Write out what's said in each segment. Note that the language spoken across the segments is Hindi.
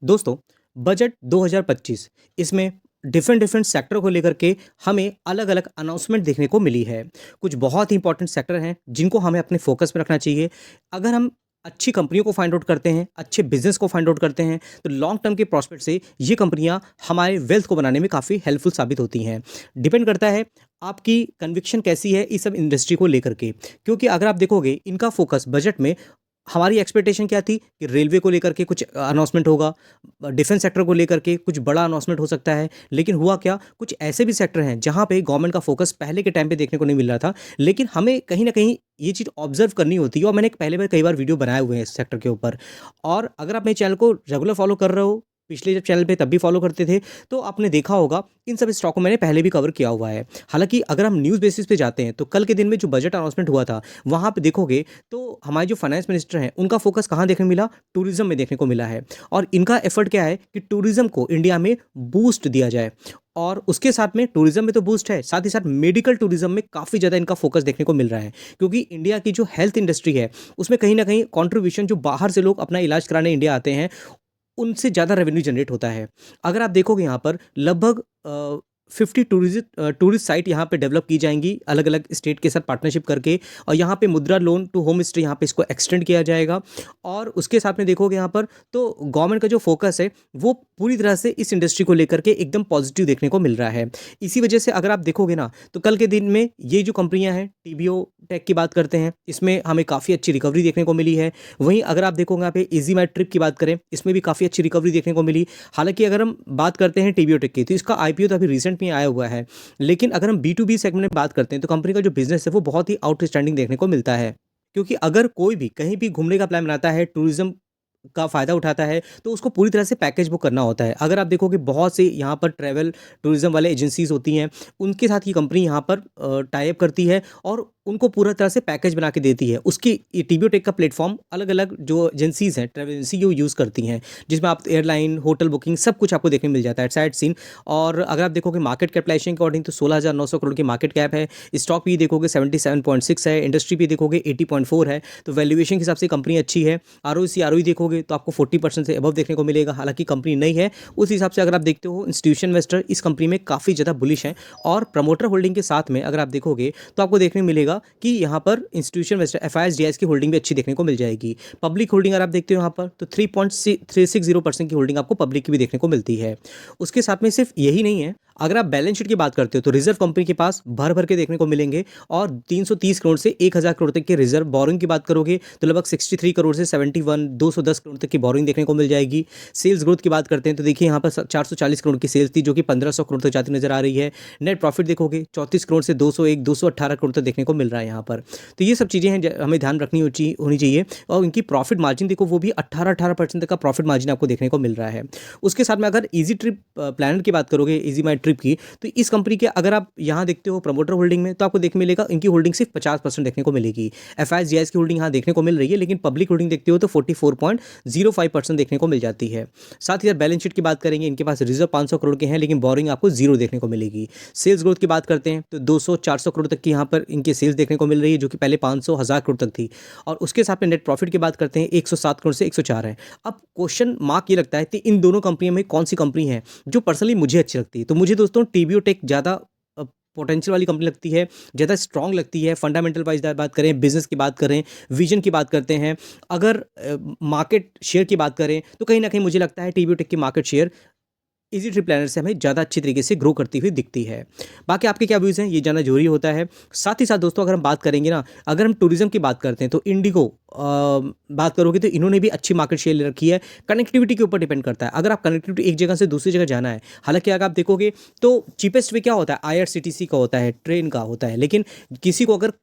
दोस्तों, बजट 2025 इसमें डिफरेंट डिफरेंट सेक्टर को लेकर के हमें अलग-अलग अनाउंसमेंट देखने को मिली है। कुछ बहुत ही इंपॉर्टेंट सेक्टर हैं जिनको हमें अपने फ़ोकस में रखना चाहिए। अगर हम अच्छी कंपनियों को फाइंड आउट करते हैं, अच्छे बिज़नेस को फाइंड आउट करते हैं, तो लॉन्ग टर्म के प्रॉस्पेक्ट से ये कंपनियाँ हमारे वेल्थ को बनाने में काफ़ी हेल्पफुल साबित होती हैं। डिपेंड करता है आपकी कन्विक्शन कैसी है इस सब इंडस्ट्री को लेकर के। क्योंकि अगर आप देखोगे इनका फ़ोकस बजट में हमारी एक्सपेक्टेशन क्या थी कि रेलवे को लेकर के कुछ अनाउंसमेंट होगा, डिफेंस सेक्टर को लेकर के कुछ बड़ा अनाउंसमेंट हो सकता है। लेकिन हुआ क्या, कुछ ऐसे भी सेक्टर हैं जहाँ पे गवर्नमेंट का फोकस पहले के टाइम पे देखने को नहीं मिल रहा था। लेकिन हमें कहीं न कहीं ये चीज़ ऑब्ज़र्व करनी होती है और मैंने पहले भी कई बार वीडियो बनाए हुए हैं इस सेक्टर के ऊपर। और अगर आप मेरे चैनल को रेगुलर फॉलो कर रहे हो, पिछले जब चैनल पे तब भी फॉलो करते थे, तो आपने देखा होगा इन सब स्टॉक को मैंने पहले भी कवर किया हुआ है। हालाँकि अगर हम न्यूज़ बेसिस पे जाते हैं, तो कल के दिन में जो बजट अनाउंसमेंट हुआ था, वहाँ पे देखोगे तो हमारे जो फाइनेंस मिनिस्टर हैं, उनका फ़ोकस कहाँ देखने मिला? टूरिज़्म में देखने को मिला है। और इनका एफर्ट क्या है कि टूरिज़्म को इंडिया में बूस्ट दिया जाए। और उसके साथ में टूरिज़्म में तो बूस्ट है, साथ ही साथ मेडिकल टूरिज़्म में काफ़ी ज़्यादा इनका फ़ोकस देखने को मिल रहा है। क्योंकि इंडिया की जो हेल्थ इंडस्ट्री है, उसमें कहीं न कहीं कंट्रीब्यूशन जो बाहर से लोग अपना इलाज कराने इंडिया आते हैं, उनसे ज़्यादा रेवेन्यू जनरेट होता है। अगर आप देखोगे यहाँ पर लगभग 50 टूरिस्ट साइट यहाँ पे डेवलप की जाएँगी, अलग-अलग स्टेट के साथ पार्टनरशिप करके। और यहाँ पे मुद्रा लोन टू होम स्टे यहाँ पे इसको एक्सटेंड किया जाएगा। और उसके साथ में देखोगे यहाँ पर तो गवर्नमेंट का जो फ़ोकस है, वो पूरी तरह से इस इंडस्ट्री को लेकर के एकदम पॉजिटिव देखने को मिल रहा है। इसी वजह से अगर आप देखोगे ना, तो कल के दिन में ये जो कंपनियाँ हैं, टीबीओ टेक की बात करते हैं, इसमें हमें काफ़ी अच्छी रिकवरी देखने को मिली है। वहीं अगर आप देखोगे यहाँ पे ईज़ी माई ट्रिप की बात करें, इसमें भी काफ़ी अच्छी रिकवरी देखने को मिली। हालाँकि अगर हम बात करते हैं टीबीओ टेक की, तो इसका आईपीओ तो अभी रिसेंट में आया हुआ है। लेकिन अगर हम बी टू बी सेगमेंट में बात करते हैं, तो कंपनी का जो बिज़नेस है, वो बहुत ही आउटस्टैंडिंग देखने को मिलता है। क्योंकि अगर कोई भी कहीं भी घूमने का प्लान बनाता है, टूरिज़्म का फ़ायदा उठाता है, तो उसको पूरी तरह से पैकेज बुक करना होता है। अगर आप देखोगे बहुत से यहाँ पर ट्रैवल टूरिज़्म वाले एजेंसीज़ होती हैं, उनके साथ ये कंपनी यहाँ पर टाई अप करती है और उनको पूरा तरह से पैकेज बना के देती है। उसकी ये टीबीओ टेक का प्लेटफ़ॉर्म अलग-अलग जो एजेंसीज़ हैं, ट्रैवल एजेंसी वो यूज़ करती हैं, जिसमें आप एयरलाइन, होटल बुकिंग सब कुछ आपको देखने को मिल जाता है साइट सीन। और अगर आप देखोगे मार्केट कैपिटलाइज़ेशन के अकॉर्डिंग तो 16,900 करोड़ की मार्केट कैप है। स्टॉक भी देखोगे 77.6 है, इंडस्ट्री भी देखोगे 80.4 है, तो वैल्यूएशन के हिसाब से कंपनी अच्छी है। आरओसी, आरओई देखोगे तो आपको 40% से अबव देखने को मिलेगा। हालाँकि कंपनी नई है, उस हिसाब से अगर आप देखते हो इंस्टीट्यूशन इन्वेस्टर इस कंपनी में काफ़ी ज़्यादा बुलिश हैं। और प्रमोटर होल्डिंग के साथ में अगर आप देखोगे, तो आपको देखने को मिलेगा कि यहाँ पर इंस्टीट्यूशन इन्वेस्टर एफआईएस, डीआईएस की होल्डिंग भी अच्छी देखने को मिल जाएगी। पब्लिक होल्डिंग अगर आप देखते हो यहाँ पर, तो 3.360% की होल्डिंग आपको पब्लिक की भी देखने को मिलती है। उसके साथ में सिर्फ यही नहीं है, अगर आप बैलेंस शीट की बात करते हो, तो रिजर्व कंपनी के पास भर-भर के देखने को मिलेंगे। और 330 करोड़ से 1,000 करोड़ तक के रिजर्व। बोरोइंग की बात करोगे तो लगभग 63 करोड़ से 71 210 करोड़ तक की बोरोइंग देखने को मिल जाएगी। सेल्स ग्रोथ की बात करते हैं, तो देखिए यहाँ पर 440 करोड़ की सेल्स थी, जो कि 1,500 करोड़ तक जाती नजर आ रही है। नेट प्रॉफिट देखोगे 34 करोड़ से 201 218 करोड़ तक देखने को मिल रहा है यहाँ पर। तो ये सब चीज़ें हैं हमें ध्यान रखनी होनी चाहिए। और इनकी प्रॉफिट मार्जिन देखो, वो भी 18% तक का प्रॉफिट मार्जिन आपको देखने को मिल रहा है। उसके साथ में अगर ईजी ट्रिप प्लानर की बात करोगे, ईजी माई ट्रिप की, तो इस कंपनी के अगर आप यहाँ देखते हो प्रमोटर होल्डिंग में, तो आपको देखने मिलेगा इनकी होल्डिंग सिर्फ 50% देखने को मिलेगी। एफआईएस, जीआईएस की होल्डिंग यहाँ देखने को मिल रही है, लेकिन पब्लिक होल्डिंग देखते हो तो 44.05% देखने को मिल जाती है। साथ ही साथ बैलेंस शीट की बात करेंगे, इनके पास रिजर्व 500 करोड़ के हैं, लेकिन बोरिंग आपको जीरो देखने को मिलेगी। सेल्स ग्रोथ की बात करते हैं, तो 200-400 करोड़ तक की यहाँ पर इनकी सेल्स देखने को मिल रही है, जो कि पहले 500-1000 करोड़ तक थी। और उसके साथ में नेट प्रॉफिट की बात करते हैं, 107 करोड़ से 104 है। अब क्वेश्चन मार्क ये लगता है कि इन दोनों कंपनियों में कौन सी कंपनी है जो पर्सनली मुझे अच्छी लगती है। तो मुझे दोस्तों टीबीओ टेक ज़्यादा पोटेंशियल वाली कंपनी लगती है, ज़्यादा स्ट्रॉन्ग लगती है। फंडामेंटल वाइज बात करें, बिजनेस की बात करें, विजन की बात करते हैं, अगर मार्केट शेयर की बात करें, तो कहीं ना कहीं मुझे लगता है टीबीओ टेक की market share easy trip planner से हमें ज़्यादा अच्छी तरीके से ग्रो करती हुई दिखती है। बाकी आपके क्या व्यूज़ हैं, ये जानना जरूरी होता है। साथ ही साथ दोस्तों, अगर हम बात करेंगे ना, अगर हम टूरिज्म की बात करते हैं, तो इंडिगो बात करोगे तो इन्होंने भी अच्छी मार्केट शेयर ले रखी है। कनेक्टिविटी के ऊपर डिपेंड करता है, अगर आप कनेक्टिविटी एक जगह से दूसरी जगह जाना है। हालांकि अगर आप देखोगे तो चीपेस्ट वे क्या होता है, आईआरसीटीसी का होता है, ट्रेन का होता है। लेकिन किसी को अगर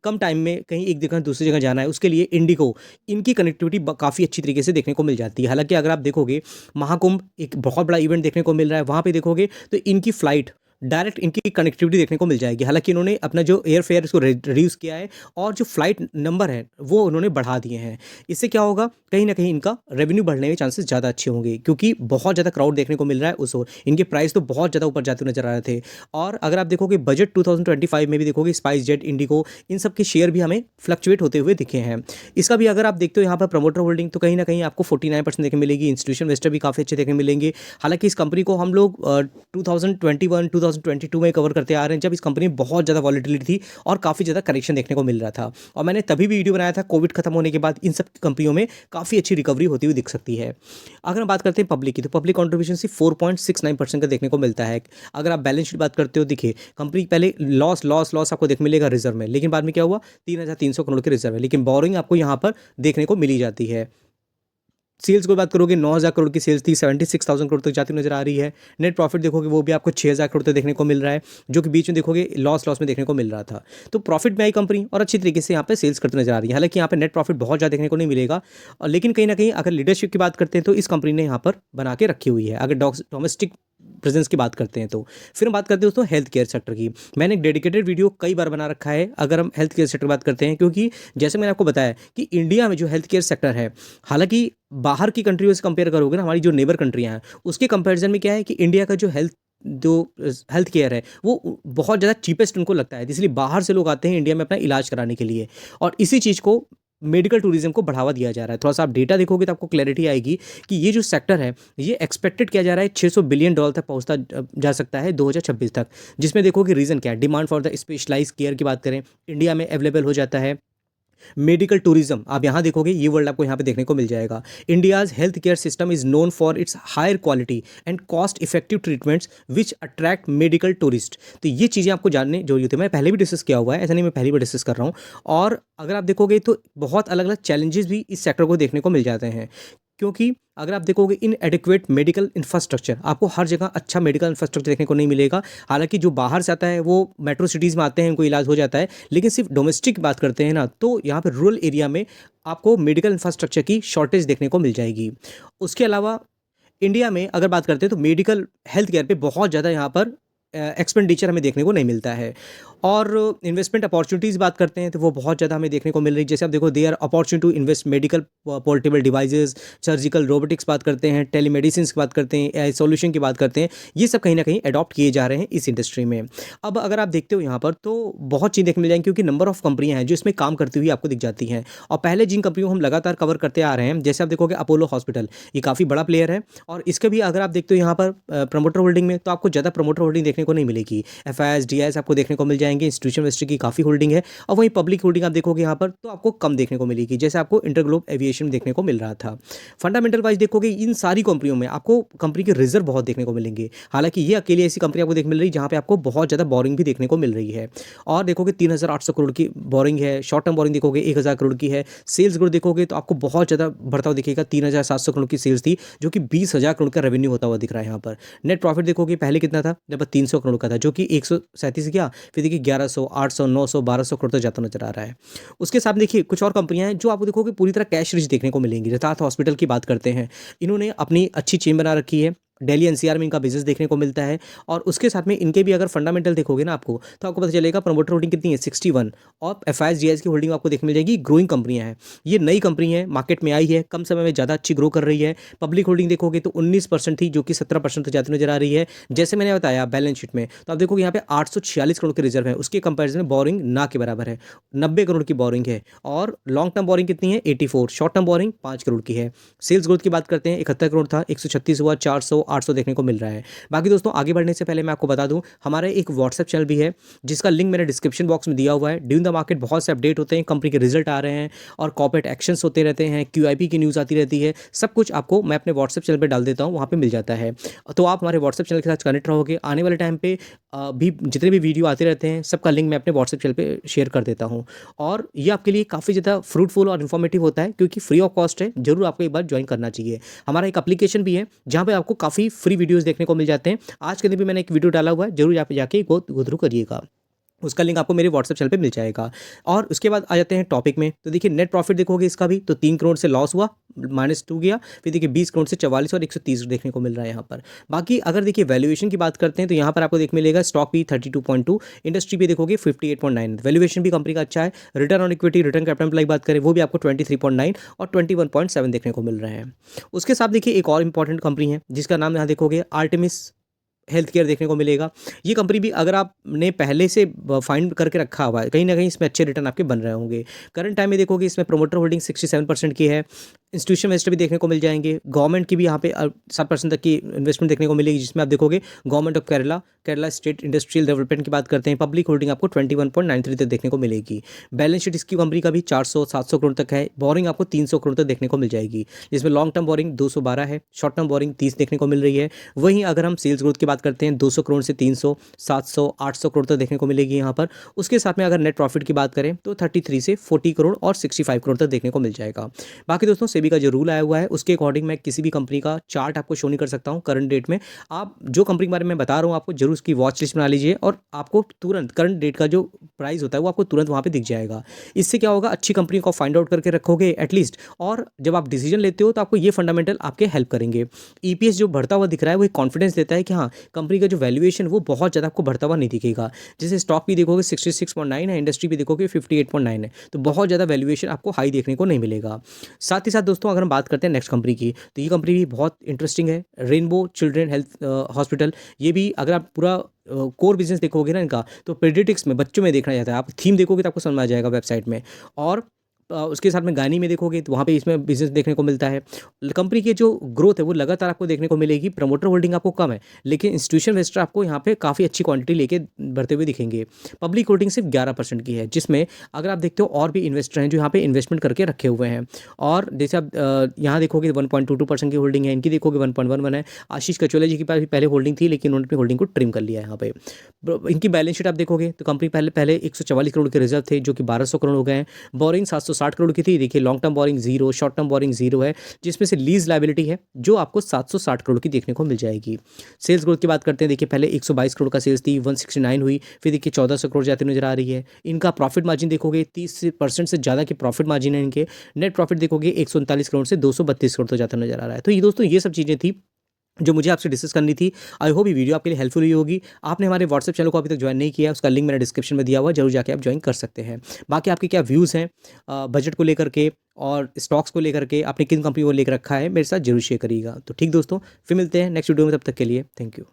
कम टाइम में कहीं एक जगह दूसरी जगह जाना है, उसके लिए इंडिगो, इनकी कनेक्टिविटी काफ़ी अच्छी तरीके से देखने को मिल जाती है। हालांकि अगर आप देखोगे, महाकुंभ एक बहुत बड़ा इवेंट देखने को मिल रहा है, वहाँ पे देखोगे तो इनकी फ़्लाइट डायरेक्ट इनकी कनेक्टिविटी देखने को मिल जाएगी। हालाँकि इन्होंने अपना जो एयर फेयर इसको रिड्यूस किया है और जो फ्लाइट नंबर है वो उन्होंने बढ़ा दिए हैं। इससे क्या होगा, कहीं न कहीं इनका रेवेन्यू बढ़ने के चांसेस ज़्यादा अच्छे होंगे, क्योंकि बहुत ज़्यादा क्राउड देखने को मिल रहा है उस ओर। इनके प्राइस तो बहुत ज़्यादा ऊपर जाते हुए नज़र आ रहे थे। और अगर आप देखोगे बजट 2025 में भी देखोगे स्पाइस जेट, इंडिगो, इन सब के शेयर भी हमें फ्लक्चुएट होते हुए दिखे हैं। इसका भी अगर आप देखते हो यहाँ पर प्रमोटर होल्डिंग, तो कहीं न कहीं आपको 49% देखने मिलेगी। इंस्टीट्यूशनल इन्वेस्टर भी काफ़ी अच्छे देखने मिलेंगे। हालाँकि इस कंपनी को हम लोग 2021-2022 में कवर करते आ रहे हैं, जब इस कंपनी में बहुत ज़्यादा वॉलेटिलिटी थी और काफ़ी ज़्यादा करेक्शन देखने को मिल रहा था। और मैंने तभी भी वीडियो बनाया था, कोविड खत्म होने के बाद इन सब कंपनियों में काफ़ी अच्छी रिकवरी होती हुई दिख सकती है। अगर हम बात करते हैं पब्लिक की, तो पब्लिक कंट्रीब्यूशन सिर्फ 4.69% का देखने को मिलता है। अगर आप बैलेंस शीट बात करते हो, देखिए कंपनी पहले लॉस आपको देखने मिलेगा रिजर्व में, लेकिन बाद में क्या हुआ, 3,300 करोड़ के रिजर्व है, लेकिन बोरिंग आपको यहाँ पर देखने को मिली जाती है। सेल्स की बात करोगे, 9,000 करोड़ की सेल्स थी, 76,000 करोड़ तक जाती हुई नजर आ रही है। नेट प्रॉफिट देखोगे वो भी आपको 6,000 करोड़ तक देखने को मिल रहा है, जो कि बीच में देखोगे लॉस में देखने को मिल रहा था। तो प्रॉफिट में आई कंपनी और अच्छी तरीके से यहाँ पे सेल्स करती नजर आ रही है। हालांकि यहाँ पे नेट प्रॉफिट बहुत ज़्यादा देखने को नहीं मिलेगा, और लेकिन कहीं ना कहीं अगर लीडरशिप की बात करते हैं तो इस कंपनी ने यहाँ पर बना के रखी हुई है। अगर डोमेस्टिक प्रेजेंस की बात करते हैं तो फिर हम बात करते हैं दोस्तों हेल्थ केयर सेक्टर की। मैंने एक डेडिकेटेड वीडियो कई बार बना रखा है अगर हम हेल्थ केयर सेक्टर की बात करते हैं, क्योंकि जैसे मैंने आपको बताया कि इंडिया में जो हेल्थ केयर सेक्टर है, हालांकि बाहर की कंट्रियों से कंपेयर करोगे ना, हमारी जो नेबर कंट्रियां हैं उसके कंपैरिजन में क्या है कि इंडिया का जो हेल्थ केयर है वो बहुत ज़्यादा चीपेस्ट उनको लगता है, इसलिए बाहर से लोग आते हैं इंडिया में अपना इलाज कराने के लिए, और इसी चीज़ को मेडिकल टूरिज्म को बढ़ावा दिया जा रहा है। थोड़ा सा आप डेटा देखोगे तो आपको क्लैरिटी आएगी कि ये जो सेक्टर है ये एक्सपेक्टेड किया जा रहा है $600 बिलियन तक पहुंचता जा सकता है 2026 तक। जिसमें देखोगे रीज़न क्या है, demand for the specialize care की बात करें, इंडिया में अवेलेबल हो जाता है। मेडिकल टूरिज्म आप यहाँ देखोगे, ये वर्ल्ड आपको यहाँ पे देखने को मिल जाएगा। India's health care system is known for its higher quality and cost effective treatments which attract medical tourist. तो ये चीज़ें आपको जानने जरूरी होती है। मैं पहले भी डिस्कस किया हुआ है, ऐसा नहीं मैं पहली बार डिस्कस कर रहा हूँ। और अगर आप देखोगे तो बहुत अलग अलग चैलेंजेस भी इस सेक्टर को देखने को मिल जाते हैं, क्योंकि अगर आप देखोगे इन एडिक्वेट मेडिकल इंफ्रास्ट्रक्चर, आपको हर जगह अच्छा मेडिकल इंफ्रास्ट्रक्चर देखने को नहीं मिलेगा। हालांकि जो बाहर से आता है वो मेट्रो सिटीज़ में आते हैं, उनको इलाज हो जाता है, लेकिन सिर्फ डोमेस्टिक बात करते हैं ना, तो यहाँ पे रूरल एरिया में आपको मेडिकल इंफ्रास्ट्रक्चर की शॉर्टेज देखने को मिल जाएगी। उसके अलावा इंडिया में अगर बात करते हैं तो मेडिकल हेल्थ केयर पे बहुत ज़्यादा यहाँ पर एक्सपेंडिचर हमें देखने को नहीं मिलता है। और इन्वेस्टमेंट अपॉर्चुनिटीज़ बात करते हैं तो वो बहुत ज़्यादा हमें देखने को मिल रही है। जैसे आप देखो, they are opportunity to invest medical portable devices, surgical robotics बात करते हैं, टेलीमेडिसिन की बात करते हैं, एआई सॉल्यूशन की बात करते हैं, ये सब कहीं ना कहीं अडॉप्ट किए जा रहे हैं इस इंडस्ट्री में। अब अगर आप देखते हो यहाँ पर तो बहुत चीज़ देखने मिल जाएंगी, क्योंकि नंबर ऑफ कंपनियाँ हैं जो इसमें काम करती हुई आपको दिख जाती हैं। और पहले जिन कंपनियों को हम लगातार कवर करते आ रहे हैं, जैसे आप देखोगे अपोलो हॉस्पिटल, ये काफ़ी बड़ा प्लेयर है, और इसके भी अगर आप देखते हो यहाँ पर प्रमोटर होल्डिंग में, तो आपको ज़्यादा प्रमोटर होल्डिंग देखने को नहीं मिलेगी। एफआईआईएस, डीआईएस आपको देखने को मिल जाएंगे, इंस्टीट्यूशनल इन्वेस्टर की काफ़ी होल्डिंग है, और वहीं पब्लिक होल्डिंग आप देखोगे यहाँ पर तो आपको कम देखने को मिलेगी, जैसे आपको इंटरग्लोब एविएशन देखने को मिल रहा था। फंडामेंटल वाइज देखोगे इन सारी कंपनियों में आपको कंपनी के रिजर्व बहुत देखने को मिलेंगे। हालांकि ये अकेली ऐसी कंपनी आपको देखने मिल रही है जहाँ पे आपको बहुत ज़्यादा बोरिंग भी देखने को मिल रही है। और देखोगे 3,800 करोड़ की बोरिंग है, शॉर्ट टर्म बोरिंग देखोगे 1,000 करोड़ की है। सेल्स ग्रोथ देखोगे तो आपको बहुत ज़्यादा बढ़ता हुआ दिखेगा, 3,700 करोड़ की सेल्स थी, जो कि 20,000 करोड़ का रेवेन्यू होता हुआ दिख रहा है यहाँ पर। नेट प्रॉफिट देखोगे पहले कितना था, जब 300 करोड़ का था, जो कि 137 गया, फिर देखिए 1100, 800, 900, 1200 करोड़ तक जाता नजर आ रहा है। उसके साथ देखिए कुछ और कंपनियां हैं जो आपको देखोगे पूरी तरह कैश रिच देखने को मिलेंगी। रतलाम हॉस्पिटल की बात करते हैं, इन्होंने अपनी अच्छी चेन बना रखी है, दिल्ली एनसीआर में इनका बिजनेस देखने को मिलता है। और उसके साथ में इनके भी अगर फंडामेंटल देखोगे ना आपको, तो आपको पता चलेगा प्रमोटर होल्डिंग कितनी है, 61, और एफआईआईएस जीआईएस की होल्डिंग आपको देखने मिल जाएगी। ग्रोइंग कंपनियां हैं, ये नई कंपनी है, मार्केट में आई है, कम समय में ज़्यादा अच्छी ग्रो कर रही है। पब्लिक होल्डिंग देखोगे तो 19% थी, जो कि 17% तक जाती नजर आ रही है। जैसे मैंने बताया बैलेंस शीट में, तो आप देखोगे यहाँ पे 846 करोड़ के रिजर्व है, उसके कंपेरिजन में बोरिंग ना के बराबर है, 90 करोड़ की बोरिंग है। और लॉन्ग टर्म बोरिंग कितनी है, 84, शॉर्ट टर्म बोरिंग 5 करोड़ की है। सेल्स ग्रोथ की बात करते हैं, 71 करोड़ था, 136 हुआ, 400, 800 देखने को मिल रहा है। बाकी दोस्तों आगे बढ़ने से पहले मैं आपको बता दूं, हमारा एक व्हाट्सएप चैनल भी है, जिसका लिंक मैंने डिस्क्रिप्शन बॉक्स में दिया हुआ है। ड्यूरिंग द मार्केट बहुत से अपडेट होते हैं, कंपनी के रिजल्ट आ रहे हैं, और कॉर्पोरेट एक्शंस होते रहते हैं, क्यूआईपी की न्यूज़ आती रहती है, सब कुछ आपको मैं अपने व्हाट्सएप चैनल पर डाल देता हूँ, वहाँ पर मिल जाता है। तो आप हमारे व्हाट्सएप चैनल के साथ कनेक्ट रहोगे। आने वाले टाइम पे भी जितने भी वीडियो आते रहते हैं, सबका लिंक मैं अपने व्हाट्सएप चैनल पे शेयर कर देता हूँ, और ये आपके लिए काफ़ी ज़्यादा फ्रूटफुल और इन्फॉर्मेटिव होता है, क्योंकि फ्री ऑफ कॉस्ट है। जरूर आपको एक बार ज्वाइन करना चाहिए। हमारा एक एप्लीकेशन भी है जहाँ पे आपको काफ़ी फ्री वीडियोस देखने को मिल जाते हैं। आज के दिन भी मैंने एक वीडियो डाला हुआ है, जरूर यहाँ पे जाके गो थ्रू करिएगा। उसका लिंक आपको मेरे व्हाट्सएप चैनल पे मिल जाएगा। और उसके बाद आ जाते हैं टॉपिक में, तो देखिए नेट प्रॉफिट देखोगे इसका भी, तो 3 करोड़ से लॉस हुआ, -2 गया, फिर देखिए 20 करोड़ से 44 और 130 देखने को मिल रहा है यहाँ पर। बाकी अगर देखिए वैल्यूएशन की बात करते हैं तो यहाँ पर आपको देखने मिलेगा स्टॉक भी 32.2, इंडस्ट्री भी देखोगे 58.9, वैल्यूएशन भी कंपनी का अच्छा है। Return on equity, return capital employed बात करें वो भी आपको 23.9 और 21.7 देखने को मिल रहे हैं। उसके साथ देखिए एक और इंपॉर्टेंट कंपनी है जिसका नाम यहाँ देखोगे आर्टेमिस हेल्थ केयर देखने को मिलेगा। ये कंपनी भी अगर आपने पहले से फाइंड करके रखा हुआ है, कहीं ना कहीं इसमें अच्छे रिटर्न आपके बन रहे होंगे। करंट टाइम में देखोगे इसमें प्रोमोटर होल्डिंग 67% की है। इंस्टीट्यूशन इन्वेस्टर भी देखने को मिल जाएंगे। गवर्नमेंट की भी यहाँ पे 7% तक की इन्वेस्टमेंट देखने को मिलेगी, जिसमें आप देखोगे government of Kerala, Kerala state industrial development की बात करते हैं, पब्लिक होल्डिंग आपको 21.93 तक देखने को मिलेगी। बैलेंस शीट इसकी कंपनी का भी 400-700 करोड़ तक है। बोरिंग आपको 300 करोड़ तक देखने को मिल जाएगी, जिसमें लॉन्ग टर्म बोरिंग 212 है, शॉर्ट टर्म बोरिंग 30 देखने को मिल रही है। वहीं अगर हम सेल्स ग्रोथ की बात करते हैं 200 करोड़ से 300, 700, 800 करोड़ तक देखने को मिलेगी यहाँ पर। उसके साथ में अगर नेट प्रॉफिट की बात करें तो 33 से 40 करोड़ और 65 करोड़ तक देखने को मिल जाएगा। बाकी दोस्तों सेबी का जो रूल आया हुआ है उसके अकॉर्डिंग मैं किसी भी कंपनी का चार्ट आपको शो नहीं कर सकता हूँ करंट डेट में। आप जो कंपनी के बारे में बता रहा हूँ आपको जरूर उसकी वॉच लिस्ट बना लीजिए और आपको तुरंत करंट डेट का जो प्राइस होता है वो आपको तुरंत वहाँ पे दिख जाएगा। इससे क्या होगा, अच्छी कंपनी को फाइंड आउट करके रखोगे एटलीस्ट, और जब आप डिसीजन लेते हो तो आपको ये फंडामेंटल आपके हेल्प करेंगे। ईपीएस जो बढ़ता हुआ दिख रहा है वो एक कॉन्फिडेंस देता है कि हाँ कंपनी का जो वैल्यूएशन वो बहुत ज़्यादा आपको बढ़ता हुआ नहीं दिखेगा। जैसे स्टॉक भी देखोगे 66.9 है, इंडस्ट्री भी देखोगे 58.9 है, तो बहुत ज़्यादा वैल्यूएशन आपको हाई देखने को नहीं मिलेगा। साथ ही साथ दोस्तों अगर हम बात करते हैं नेक्स्ट कंपनी की, तो ये कंपनी भी बहुत इंटरेस्टिंग है, रेनबो चिल्ड्रन हेल्थ हॉस्पिटल। ये भी अगर आप पूरा कोर बिजनेस देखोगे ना इनका, तो पेडियाट्रिक्स में बच्चों में देखना जाता है। आप थीम देखोगे तो आपको समझ आ जाएगा वेबसाइट में। और उसके साथ में गानी में देखोगे तो वहाँ पे इसमें बिजनेस देखने को मिलता है। कंपनी की जो ग्रोथ है वो लगातार आपको देखने को मिलेगी। प्रमोटर होल्डिंग आपको कम है, लेकिन इंस्टीट्यूशन इन्वेस्टर आपको यहाँ पे काफ़ी अच्छी क्वांटिटी लेके बढ़ते हुए दिखेंगे। पब्लिक होल्डिंग सिर्फ 11% की है, जिसमें अगर आप देखते हो और भी इन्वेस्टर हैं जो यहाँ पे इन्वेस्टमेंट करके रखे हुए हैं। और जैसे आप यहाँ देखोगे 1.22% की होल्डिंग है, इनकी देखोगे 1.11 है। आशीष कचोला जी के पास भी पहले होल्डिंग थी, लेकिन उन्होंने अपनी होल्डिंग को ट्रिम कर लिया है यहाँ पे। इनकी बैलेंस शीट आप देखोगे तो कंपनी पहले 144 करोड़ के रिजर्व थे जो कि 1200 करोड़ हो गए हैं। बोरिंग 760 करोड़ की थी, देखिए long term borrowing 0, short term borrowing 0 है, जिसमें से लीज लायबिलिटी है जो आपको 760 करोड़ की देखने को मिल जाएगी। सेल्स ग्रोथ की बात करते हैं, देखिए पहले 122 करोड़ का सेल्स थी, 169 हुई, फिर देखिए 1400 करोड़ जाती नजर आ रही है। इनका प्रॉफिट मार्जिन देखोगे 30% से ज़्यादा की प्रॉफिट मार्जिन है इनके। नेट प्रॉफिट देखोगे 139 करोड़ से 232 करोड़ तो जाता नजर आ रहा है। तो ये दोस्तों ये सब चीज़ें थी जो मुझे आपसे डिस्कस करनी थी। आई होप ये वीडियो आपके लिए हेल्पफुल हुई होगी। आपने हमारे व्हाट्सएप चैनल को अभी तक ज्वाइन नहीं किया है, उसका लिंक मैंने डिस्क्रिप्शन में दिया हुआ है, जरूर जाके आप ज्वाइन कर सकते हैं। बाकी आपके क्या व्यूज़ हैं बजट को लेकर के और स्टॉक्स को लेकर के, आपने किन कंपनी को लेकर रखा है, मेरे साथ जरूर शेयर करिएगा। तो ठीक दोस्तों, फिर मिलते हैं नेक्स्ट वीडियो में, तब तक के लिए थैंक यू।